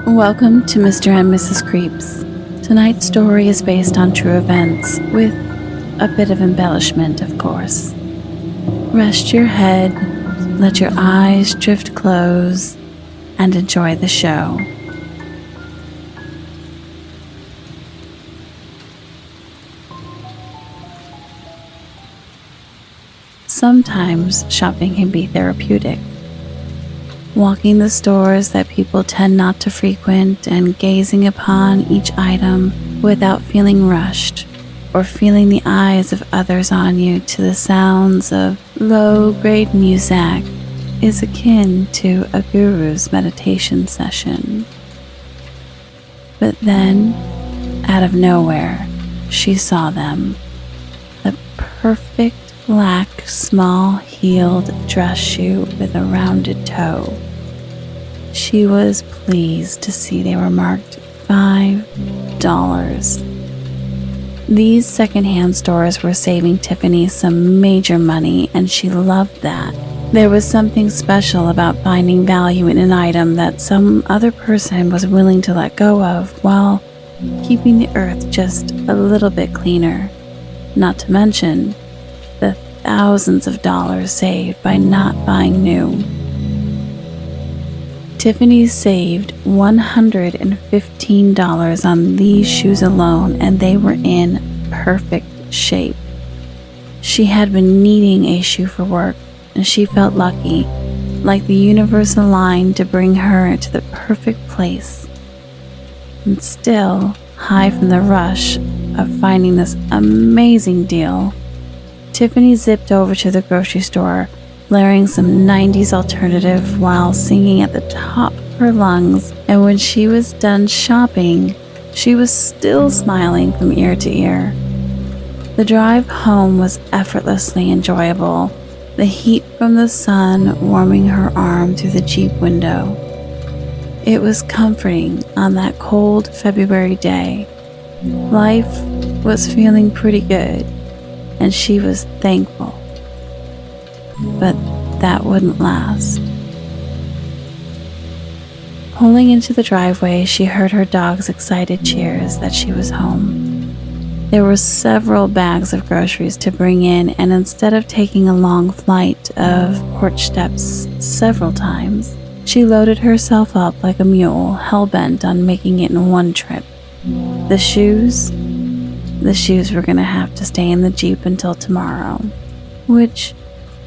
Welcome to Mr. and Mrs. Creeps. Tonight's story is based on true events, with a bit of embellishment, of course. Rest your head, let your eyes drift close, and enjoy the show. Sometimes shopping can be therapeutic. Walking the stores that people tend not to frequent and gazing upon each item without feeling rushed or feeling the eyes of others on you to the sounds of low-grade music is akin to a guru's meditation session. But then, out of nowhere, she saw them. The perfect black small-heeled dress shoe with a rounded toe. She was pleased to see they were marked $5. These secondhand stores were saving Tiffany some major money, and she loved that. There was something special about finding value in an item that some other person was willing to let go of while keeping the earth just a little bit cleaner, not to mention the thousands of dollars saved by not buying new. Tiffany saved $115 on these shoes alone, and they were in perfect shape. She had been needing a shoe for work, and she felt lucky, like the universe aligned to bring her to the perfect place. And still, high from the rush of finding this amazing deal, Tiffany zipped over to the grocery store, blaring some 90s alternative while singing at the top of her lungs, and when she was done shopping, she was still smiling from ear to ear. The drive home was effortlessly enjoyable, the heat from the sun warming her arm through the Jeep window. It was comforting on that cold February day. Life was feeling pretty good, and she was thankful. But that wouldn't last. Pulling into the driveway, she heard her dog's excited cheers that she was home. There were several bags of groceries to bring in, and instead of taking a long flight of porch steps several times, she loaded herself up like a mule, hell-bent on making it in one trip. The shoes were going to have to stay in the Jeep until tomorrow, which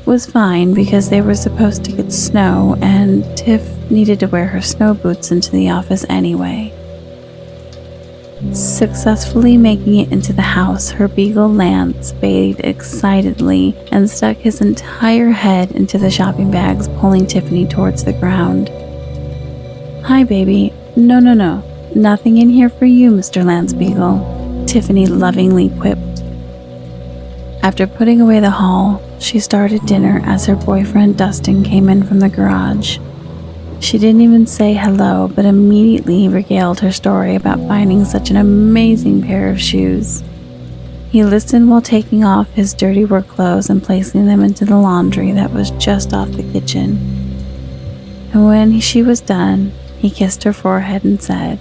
was fine because they were supposed to get snow, and Tiff needed to wear her snow boots into the office anyway. Successfully making it into the house, her beagle Lance bayed excitedly and stuck his entire head into the shopping bags, pulling Tiffany towards the ground. "Hi, baby. No. Nothing in here for you, Mr. Lance Beagle," Tiffany lovingly quipped. After putting away the haul, she started dinner as her boyfriend Dustin came in from the garage. She didn't even say hello, but immediately regaled her story about finding such an amazing pair of shoes. He listened while taking off his dirty work clothes and placing them into the laundry that was just off the kitchen. And when she was done, he kissed her forehead and said,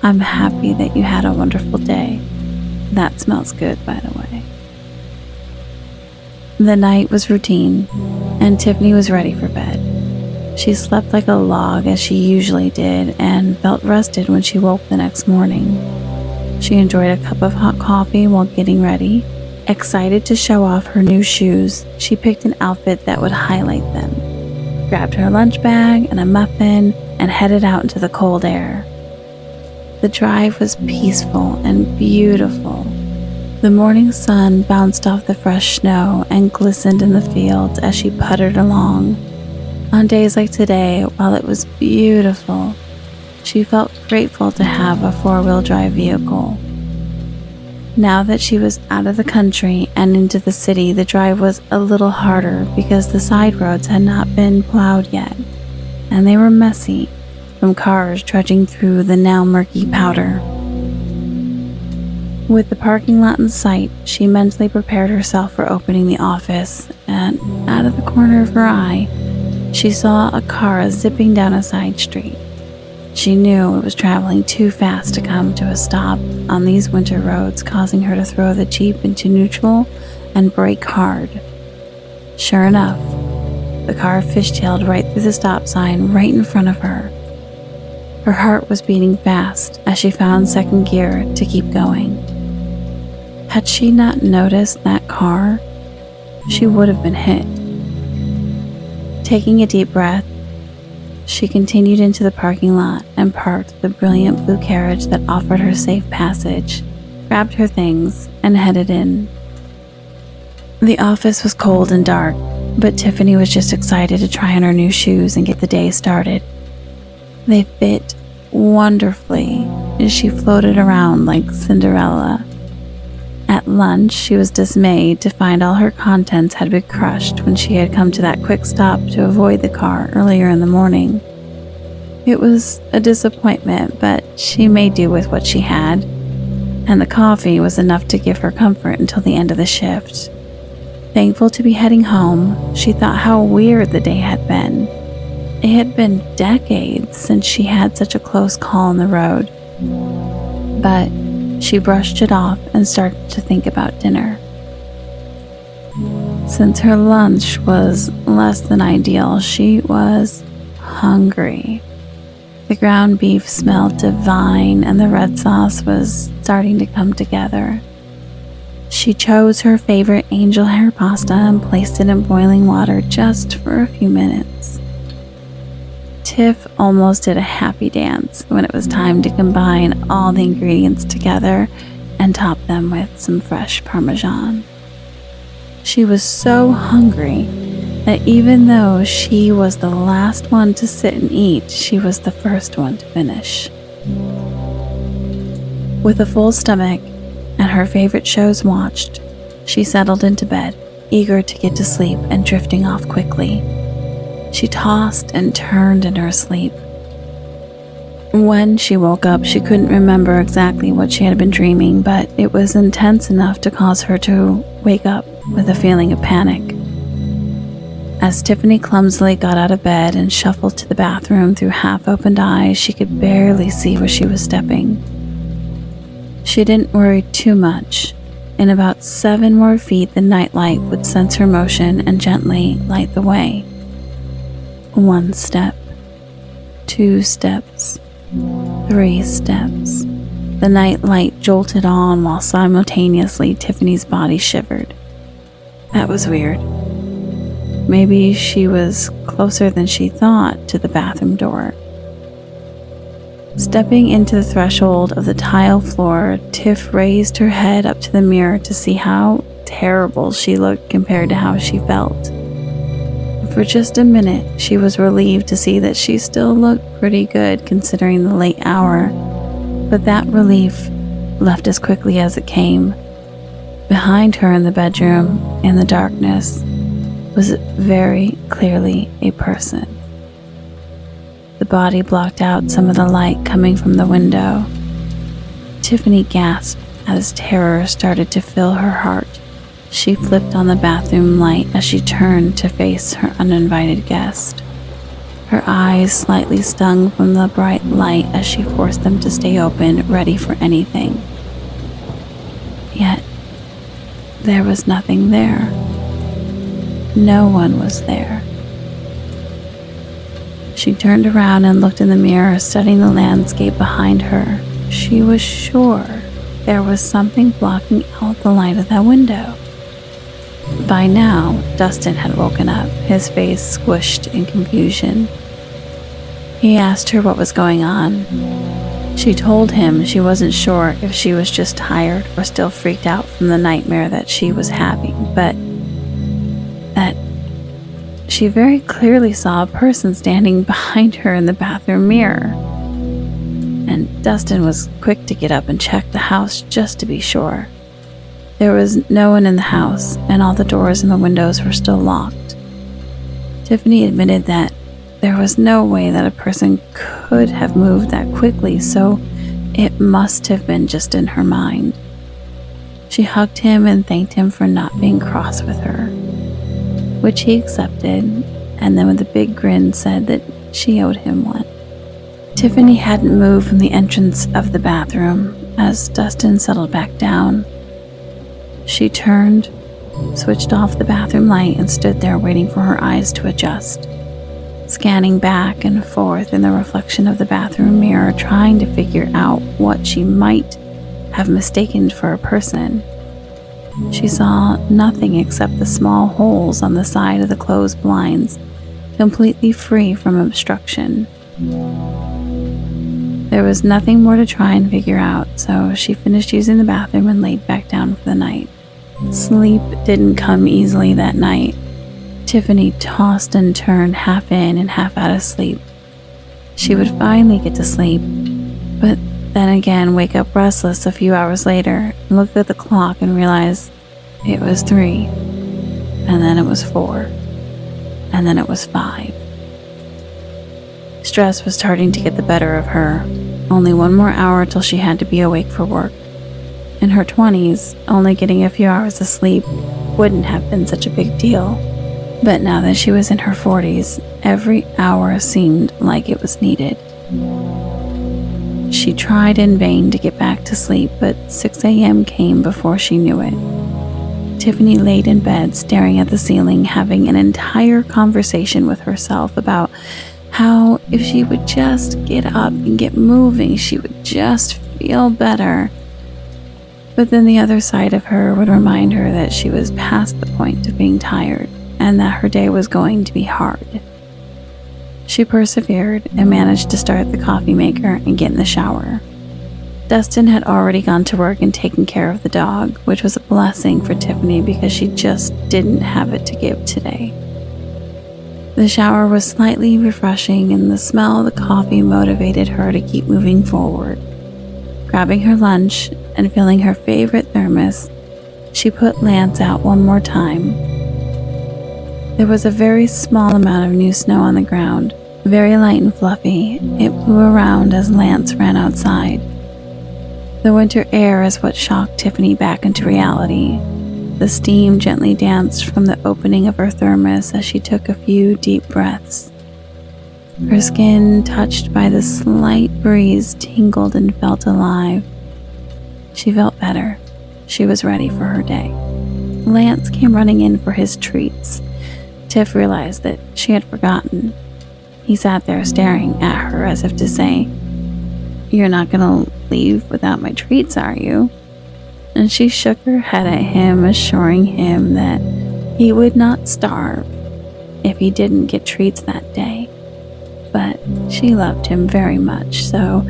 "I'm happy that you had a wonderful day. That smells good, by the way." The night was routine, and Tiffany was ready for bed. She slept like a log as she usually did and felt rested when she woke the next morning. She enjoyed a cup of hot coffee while getting ready. Excited to show off her new shoes, she picked an outfit that would highlight them, grabbed her lunch bag and a muffin, and headed out into the cold air. The drive was peaceful and beautiful. The morning sun bounced off the fresh snow and glistened in the fields as she puttered along. On days like today, while it was beautiful, she felt grateful to have a four-wheel drive vehicle. Now that she was out of the country and into the city, the drive was a little harder because the side roads had not been plowed yet, and they were messy from cars trudging through the now murky powder. With the parking lot in sight, she mentally prepared herself for opening the office, and out of the corner of her eye, she saw a car zipping down a side street. She knew it was traveling too fast to come to a stop on these winter roads, causing her to throw the Jeep into neutral and brake hard. Sure enough, the car fishtailed right through the stop sign right in front of her. Her heart was beating fast as she found second gear to keep going. Had she not noticed that car, she would have been hit. Taking a deep breath, she continued into the parking lot and parked the brilliant blue carriage that offered her safe passage, grabbed her things, and headed in. The office was cold and dark, but Tiffany was just excited to try on her new shoes and get the day started. They fit wonderfully as she floated around like Cinderella. At lunch, she was dismayed to find all her contents had been crushed when she had come to that quick stop to avoid the car earlier in the morning. It was a disappointment, but she made do with what she had, and the coffee was enough to give her comfort until the end of the shift. Thankful to be heading home, she thought how weird the day had been. It had been decades since she had such a close call on the road. But she brushed it off and started to think about dinner. Since her lunch was less than ideal, she was hungry. The ground beef smelled divine and the red sauce was starting to come together. She chose her favorite angel hair pasta and placed it in boiling water just for a few minutes. Tiff almost did a happy dance when it was time to combine all the ingredients together and top them with some fresh Parmesan. She was so hungry that even though she was the last one to sit and eat, she was the first one to finish. With a full stomach and her favorite shows watched, she settled into bed, eager to get to sleep and drifting off quickly. She tossed and turned in her sleep. When she woke up, she couldn't remember exactly what she had been dreaming, but it was intense enough to cause her to wake up with a feeling of panic. As Tiffany clumsily got out of bed and shuffled to the bathroom through half-opened eyes, she could barely see where she was stepping. She didn't worry too much. In about 7 more feet, the nightlight would sense her motion and gently light the way. 1 step, 2 steps, 3 steps. The nightlight jolted on while simultaneously Tiffany's body shivered. That was weird. Maybe she was closer than she thought to the bathroom door. Stepping into the threshold of the tile floor, Tiff raised her head up to the mirror to see how terrible she looked compared to how she felt. For just a minute, she was relieved to see that she still looked pretty good considering the late hour, but that relief left as quickly as it came. Behind her in the bedroom, in the darkness, was very clearly a person. The body blocked out some of the light coming from the window. Tiffany gasped as terror started to fill her heart. She flipped on the bathroom light as she turned to face her uninvited guest. Her eyes slightly stung from the bright light as she forced them to stay open, ready for anything. Yet, there was nothing there. No one was there. She turned around and looked in the mirror, studying the landscape behind her. She was sure there was something blocking out the light of that window. By now, Dustin had woken up, his face squished in confusion. He asked her what was going on. She told him she wasn't sure if she was just tired or still freaked out from the nightmare that she was having, but that she very clearly saw a person standing behind her in the bathroom mirror. And Dustin was quick to get up and check the house just to be sure. There was no one in the house, and all the doors and the windows were still locked. Tiffany admitted that there was no way that a person could have moved that quickly, so it must have been just in her mind. She hugged him and thanked him for not being cross with her, which he accepted, and then with a big grin said that she owed him one. Tiffany hadn't moved from the entrance of the bathroom as Dustin settled back down. She turned, switched off the bathroom light, and stood there waiting for her eyes to adjust, scanning back and forth in the reflection of the bathroom mirror, trying to figure out what she might have mistaken for a person. She saw nothing except the small holes on the side of the closed blinds, completely free from obstruction. There was nothing more to try and figure out, so she finished using the bathroom and laid back down for the night. Sleep didn't come easily that night. Tiffany tossed and turned, half in and half out of sleep. She would finally get to sleep, but then again wake up restless a few hours later, look at the clock and realize it was 3, and then it was 4, and then it was 5. Stress was starting to get the better of her. Only 1 more hour till she had to be awake for work. In her 20s, only getting a few hours of sleep wouldn't have been such a big deal. But now that she was in her 40s, every hour seemed like it was needed. She tried in vain to get back to sleep, but 6 a.m. came before she knew it. Tiffany laid in bed, staring at the ceiling, having an entire conversation with herself about how if she would just get up and get moving, she would just feel better. But then the other side of her would remind her that she was past the point of being tired and that her day was going to be hard. She persevered and managed to start the coffee maker and get in the shower. Dustin had already gone to work and taken care of the dog, which was a blessing for Tiffany because she just didn't have it to give today. The shower was slightly refreshing, and the smell of the coffee motivated her to keep moving forward. Grabbing her lunch and filling her favorite thermos, she put Lance out one more time. There was a very small amount of new snow on the ground, very light and fluffy. It blew around as Lance ran outside. The winter air is what shocked Tiffany back into reality. The steam gently danced from the opening of her thermos as she took a few deep breaths. Her skin, touched by the slight breeze, tingled and felt alive. She felt better. She was ready for her day. Lance came running in for his treats. Tiff realized that she had forgotten. He sat there staring at her as if to say, "You're not gonna leave without my treats, are you?" And she shook her head at him, assuring him that he would not starve if he didn't get treats that day. But she loved him very much, so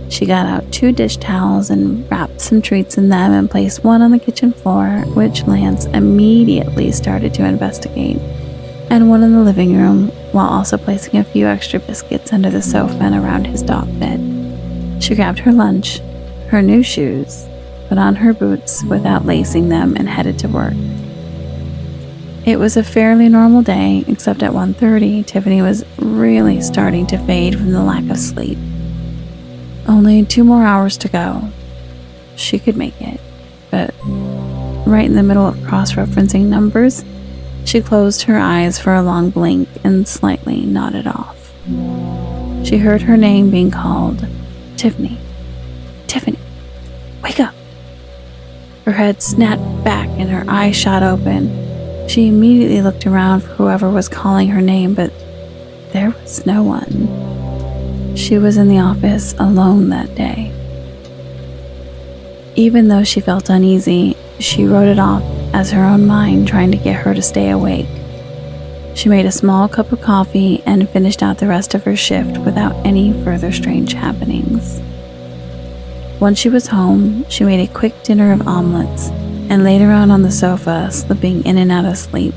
she got out 2 dish towels and wrapped some treats in them and placed one on the kitchen floor, which Lance immediately started to investigate, and one in the living room, while also placing a few extra biscuits under the sofa and around his dog bed. She grabbed her lunch, her new shoes, put on her boots without lacing them, and headed to work. It was a fairly normal day, except at 1:30, Tiffany was really starting to fade from the lack of sleep. Only 2 more hours to go. She could make it, but right in the middle of cross-referencing numbers, she closed her eyes for a long blink and slightly nodded off. She heard her name being called. Tiffany. Tiffany, wake up. Her head snapped back and her eyes shot open. She immediately looked around for whoever was calling her name, but there was no one. She was in the office alone that day. Even though she felt uneasy, she wrote it off as her own mind trying to get her to stay awake. She made a small cup of coffee and finished out the rest of her shift without any further strange happenings. Once she was home, she made a quick dinner of omelets and laid around on the sofa, slipping in and out of sleep.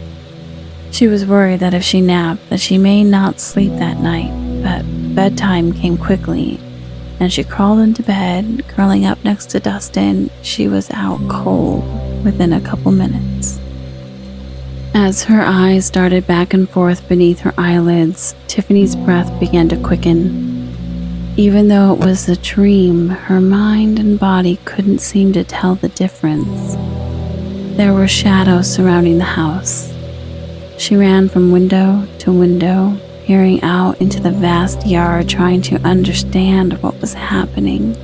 She was worried that if she napped, that she may not sleep that night, but bedtime came quickly, and she crawled into bed, curling up next to Dustin. She was out cold within a couple minutes. As her eyes darted back and forth beneath her eyelids, Tiffany's breath began to quicken. Even though it was a dream, her mind and body couldn't seem to tell the difference. There were shadows surrounding the house. She ran from window to window, peering out into the vast yard, trying to understand what was happening.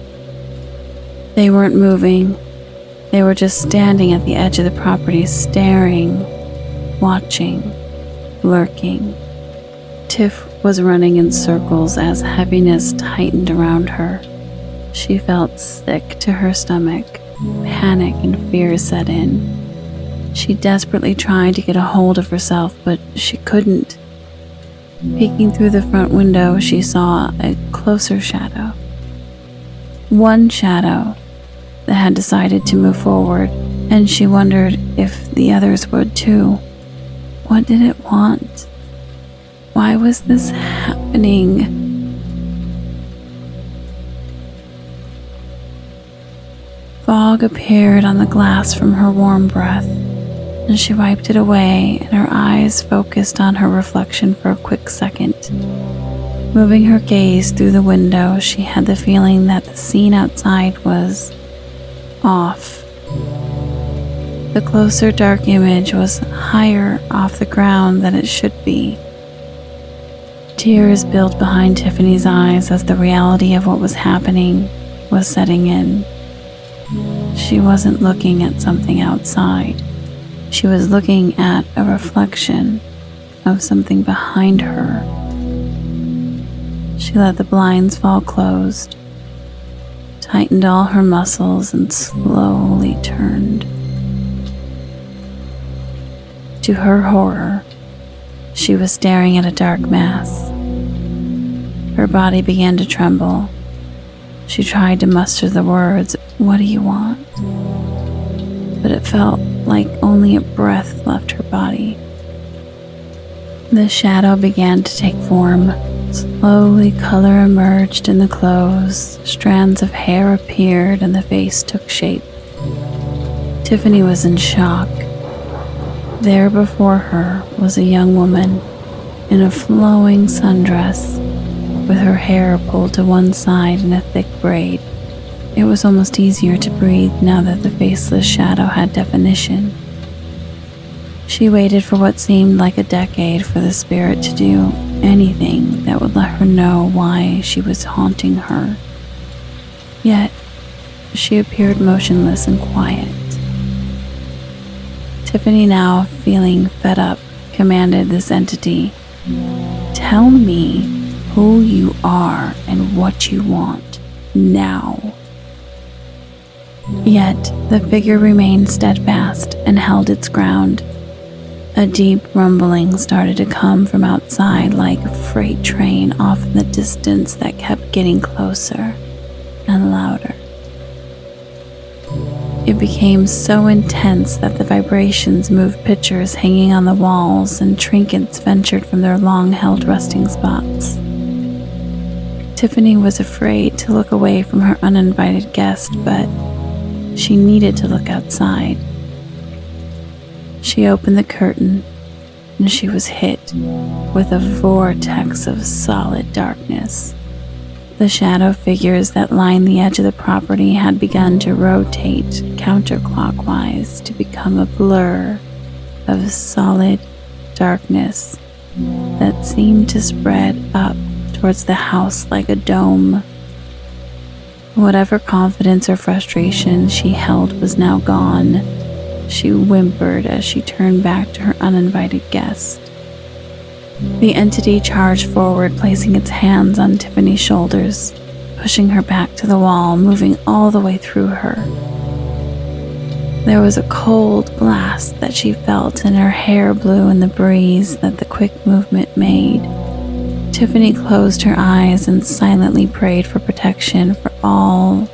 They weren't moving. They were just standing at the edge of the property, staring, watching, lurking. Tiff was running in circles as heaviness tightened around her. She felt sick to her stomach. Panic and fear set in. She desperately tried to get a hold of herself, but she couldn't. Peeking through the front window, she saw a closer shadow. One shadow that had decided to move forward, and she wondered if the others would too. What did it want? Why was this happening? Fog appeared on the glass from her warm breath, and she wiped it away, and her eyes focused on her reflection for a quick second. Moving her gaze through the window, she had the feeling that the scene outside was off. The closer dark image was higher off the ground than it should be. Tears built behind Tiffany's eyes as the reality of what was happening was setting in. She wasn't looking at something outside. She was looking at a reflection of something behind her. She let the blinds fall closed, tightened all her muscles, and slowly turned. To her horror, she was staring at a dark mass. Her body began to tremble. She tried to muster the words, "What do you want?" But it felt like only a breath left her body. The shadow began to take form. Slowly, color emerged in the clothes, strands of hair appeared, and the face took shape. Tiffany was in shock. There before her was a young woman in a flowing sundress, with her hair pulled to one side in a thick braid. It was almost easier to breathe now that the faceless shadow had definition. She waited for what seemed like a decade for the spirit to do anything that would let her know why she was haunting her. Yet, she appeared motionless and quiet. Tiffany, now feeling fed up, commanded this entity, "Tell me who you are and what you want now." Yet the figure remained steadfast and held its ground. A deep rumbling started to come from outside, like a freight train off in the distance that kept getting closer and louder. It became so intense that the vibrations moved pictures hanging on the walls, and trinkets ventured from their long-held resting spots. Tiffany was afraid to look away from her uninvited guest, but she needed to look outside. She opened the curtain, and she was hit with a vortex of solid darkness. The shadow figures that lined the edge of the property had begun to rotate counterclockwise to become a blur of solid darkness that seemed to spread up towards the house like a dome. Whatever confidence or frustration she held was now gone. She whimpered as she turned back to her uninvited guest. The entity charged forward, placing its hands on Tiffany's shoulders, pushing her back to the wall, moving all the way through her. There was a cold blast that she felt, and her hair blew in the breeze that the quick movement made. Tiffany closed her eyes and silently prayed for protection for all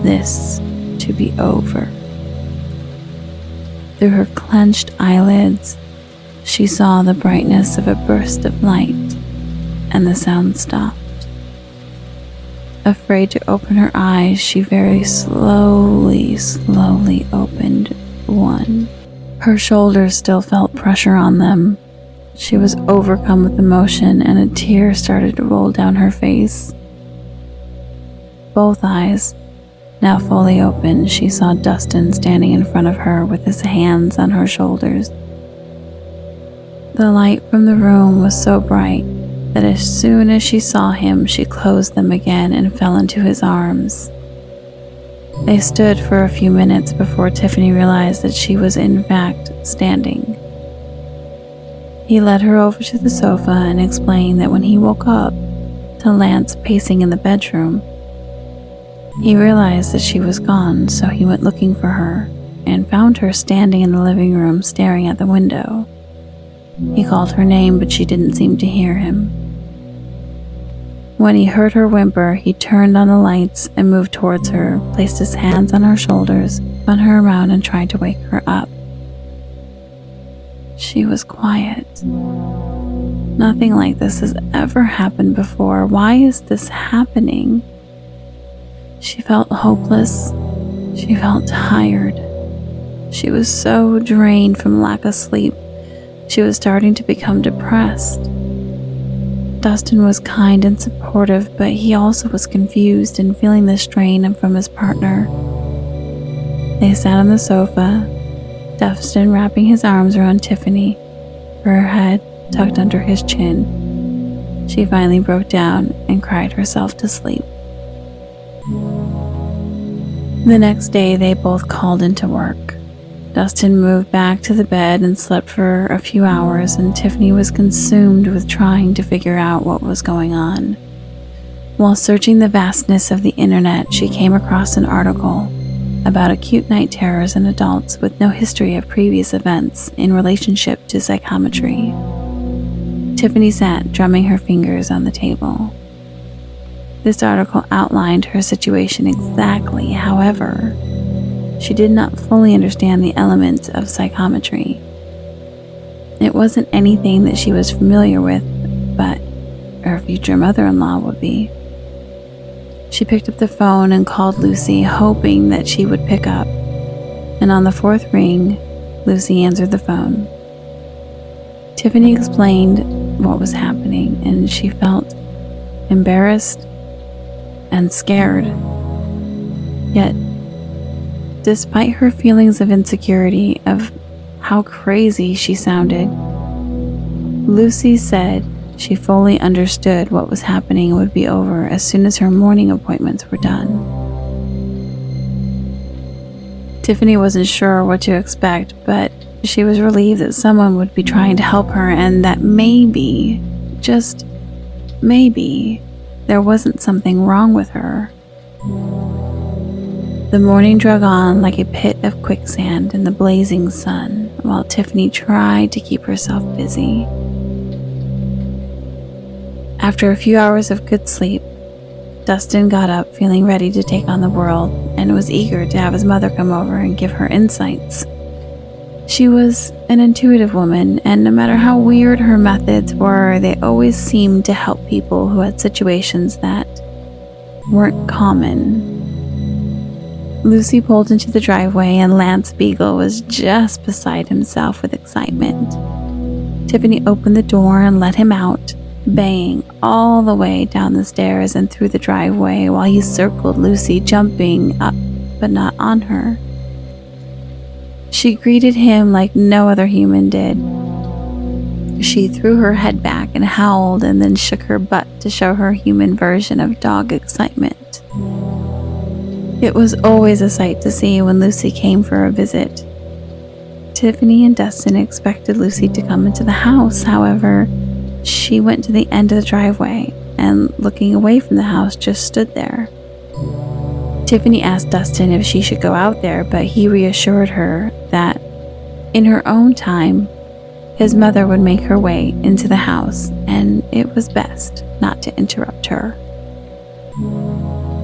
this to be over. Through her clenched eyelids, she saw the brightness of a burst of light, and the sound stopped. Afraid to open her eyes, she very slowly opened one. Her shoulders still felt pressure on them. She was overcome with emotion, and a tear started to roll down her face. Both eyes now fully open, she saw Dustin standing in front of her with his hands on her shoulders. The light from the room was so bright that as soon as she saw him, she closed them again and fell into his arms. They stood for a few minutes before Tiffany realized that she was in fact standing. He led her over to the sofa and explained that when he woke up to Lance pacing in the bedroom, he realized that she was gone, so he went looking for her and found her standing in the living room staring at the window. He called her name, but she didn't seem to hear him. When he heard her whimper, he turned on the lights and moved towards her, placed his hands on her shoulders, spun her around and tried to wake her up. She was quiet. Nothing like this has ever happened before. Why is this happening? She felt hopeless. She felt tired. She was so drained from lack of sleep. She was starting to become depressed. Dustin was kind and supportive, but he also was confused and feeling the strain from his partner. They sat on the sofa, Dustin wrapping his arms around Tiffany, her head tucked under his chin. She finally broke down and cried herself to sleep. The next day, they both called into work. Dustin moved back to the bed and slept for a few hours, and Tiffany was consumed with trying to figure out what was going on. While searching the vastness of the internet, she came across an article about acute night terrors in adults with no history of previous events in relationship to psychometry. Tiffany sat, drumming her fingers on the table. This article outlined her situation exactly. However, she did not fully understand the elements of psychometry. It wasn't anything that she was familiar with, but her future mother-in-law would be. She picked up the phone and called Lucy, hoping that she would pick up. And on the fourth ring, Lucy answered the phone. Tiffany explained what was happening, and she felt embarrassed and scared. Yet, despite her feelings of insecurity of how crazy she sounded, Lucy said she fully understood what was happening and would be over as soon as her morning appointments were done. Tiffany wasn't sure what to expect, but she was relieved that someone would be trying to help her and that maybe, just maybe, there wasn't something wrong with her. The morning drug on like a pit of quicksand in the blazing sun, while Tiffany tried to keep herself busy. After a few hours of good sleep, Dustin got up feeling ready to take on the world and was eager to have his mother come over and give her insights. She was an intuitive woman, and no matter how weird her methods were, they always seemed to help people who had situations that weren't common. Lucy pulled into the driveway and Lance Beagle was just beside himself with excitement. Tiffany opened the door and let him out, baying all the way down the stairs and through the driveway while he circled Lucy, jumping up but not on her. She greeted him like no other human did. She threw her head back and howled and then shook her butt to show her human version of dog excitement. It was always a sight to see when Lucy came for a visit. Tiffany and Dustin expected Lucy to come into the house. However, she went to the end of the driveway and, looking away from the house, just stood there. Tiffany asked Dustin if she should go out there, but he reassured her that, in her own time, his mother would make her way into the house, and it was best not to interrupt her.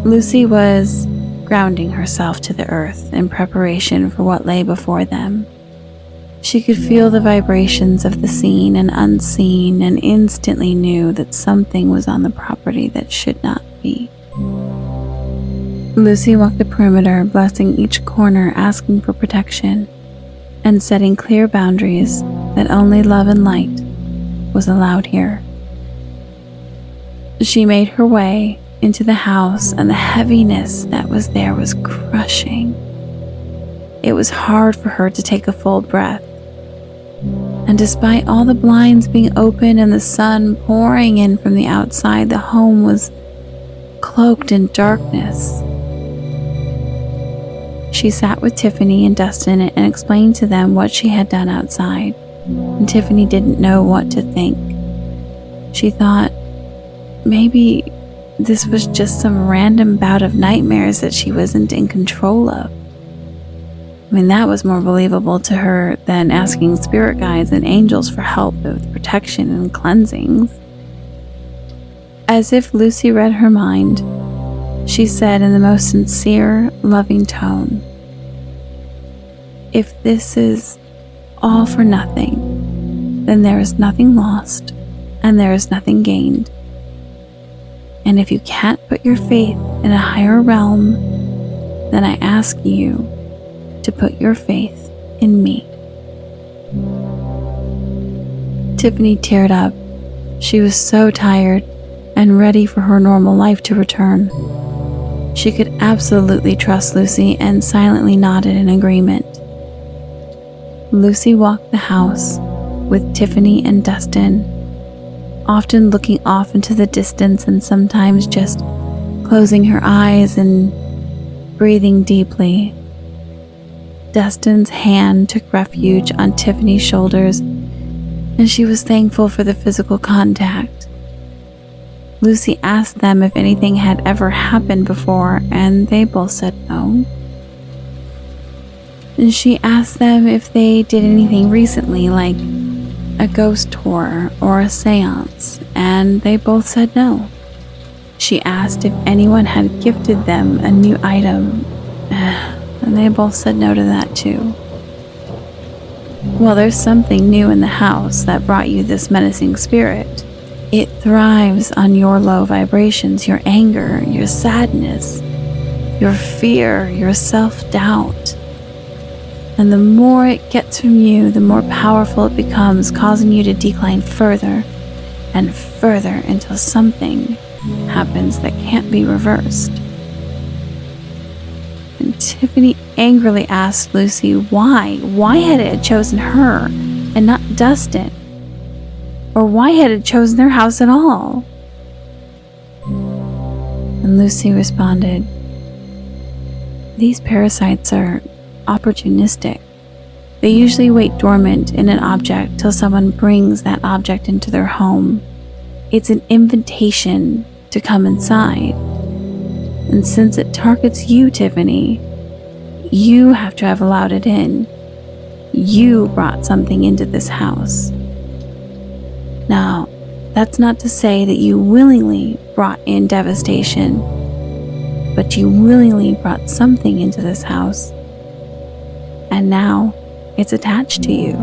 Lucy was grounding herself to the earth in preparation for what lay before them. She could feel the vibrations of the seen and unseen and instantly knew that something was on the property that should not be. Lucy walked the perimeter, blessing each corner, asking for protection, and setting clear boundaries that only love and light was allowed here. She made her way into the house, and the heaviness that was there was crushing. It was hard for her to take a full breath. And despite all the blinds being open and the sun pouring in from the outside, the home was cloaked in darkness. She sat with Tiffany and Dustin and explained to them what she had done outside, and Tiffany didn't know what to think. She thought maybe this was just some random bout of nightmares that she wasn't in control of. I mean, that was more believable to her than asking spirit guides and angels for help with protection and cleansings. As if Lucy read her mind, she said in the most sincere, loving tone, "If this is all for nothing, then there is nothing lost and there is nothing gained. And if you can't put your faith in a higher realm, then I ask you to put your faith in me." Tiffany teared up. She was so tired and ready for her normal life to return. She could absolutely trust Lucy and silently nodded in agreement. Lucy walked the house with Tiffany and Dustin, often looking off into the distance and sometimes just closing her eyes and breathing deeply. Dustin's hand took refuge on Tiffany's shoulders, and she was thankful for the physical contact. Lucy asked them if anything had ever happened before, and they both said no. And she asked them if they did anything recently, like a ghost tour or a seance, and they both said no. She asked if anyone had gifted them a new item, and they both said no to that too. Well, there's something new in the house that brought you this menacing spirit. It thrives on your low vibrations, your anger, your sadness, your fear, your self-doubt. And the more it gets from you, the more powerful it becomes, causing you to decline further and further until something happens that can't be reversed. And Tiffany angrily asked Lucy why. Why had it chosen her and not Dustin? Or why had it chosen their house at all? And Lucy responded, "These parasites are opportunistic. They usually wait dormant in an object till someone brings that object into their home. It's an invitation to come inside. And since it targets you, Tiffany, you have to have allowed it in. You brought something into this house. Now, that's not to say that you willingly brought in devastation, but you willingly brought something into this house, and now it's attached to you."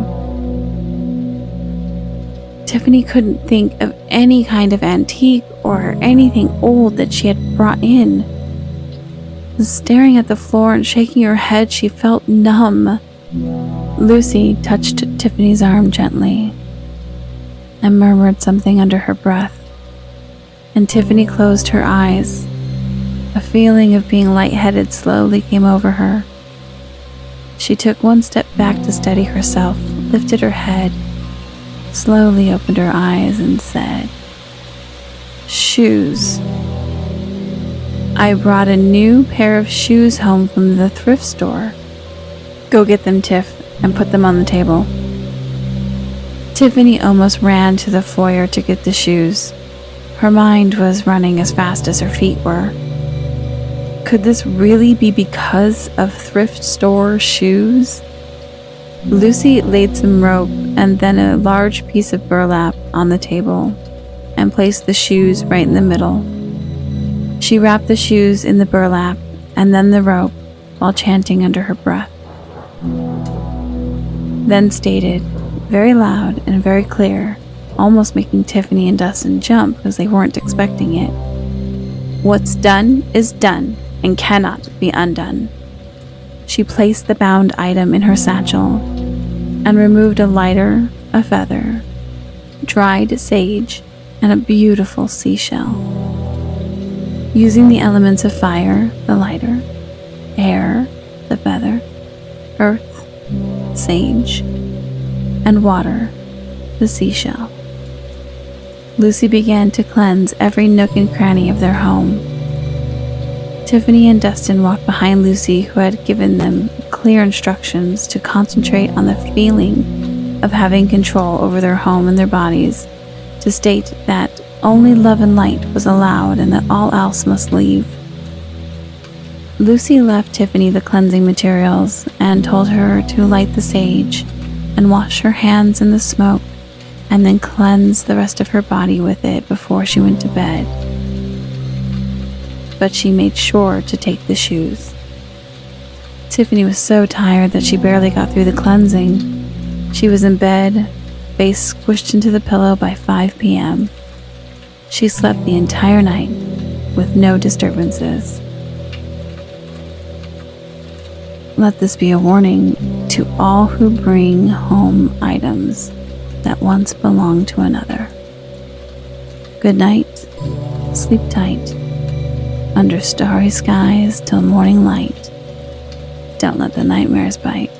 Tiffany couldn't think of any kind of antique or anything old that she had brought in. Staring at the floor and shaking her head, she felt numb. Lucy touched Tiffany's arm gently and murmured something under her breath, and Tiffany closed her eyes. A feeling of being lightheaded slowly came over her. She took one step back to steady herself, lifted her head, slowly opened her eyes, and said, "Shoes. I brought a new pair of shoes home from the thrift store. Go get them, Tiff, and put them on the table." Tiffany almost ran to the foyer to get the shoes. Her mind was running as fast as her feet were. Could this really be because of thrift store shoes? Lucy laid some rope and then a large piece of burlap on the table and placed the shoes right in the middle. She wrapped the shoes in the burlap and then the rope while chanting under her breath. Then stated, very loud and very clear, almost making Tiffany and Dustin jump because they weren't expecting it. "What's done is done and cannot be undone." She placed the bound item in her satchel and removed a lighter, a feather, dried sage, and a beautiful seashell. Using the elements of fire, the lighter, air, the feather, earth, sage, and water the seashell. Lucy began to cleanse every nook and cranny of their home. Tiffany and Dustin walked behind Lucy, who had given them clear instructions to concentrate on the feeling of having control over their home and their bodies, to state that only love and light was allowed and that all else must leave. Lucy left Tiffany the cleansing materials and told her to light the sage and wash her hands in the smoke and then cleanse the rest of her body with it before she went to bed. But she made sure to take the shoes. Tiffany was so tired that she barely got through the cleansing. She was in bed, face squished into the pillow by 5 p.m. She slept the entire night with no disturbances. Let this be a warning to all who bring home items that once belonged to another. Good night, sleep tight, under starry skies till morning light. Don't let the nightmares bite.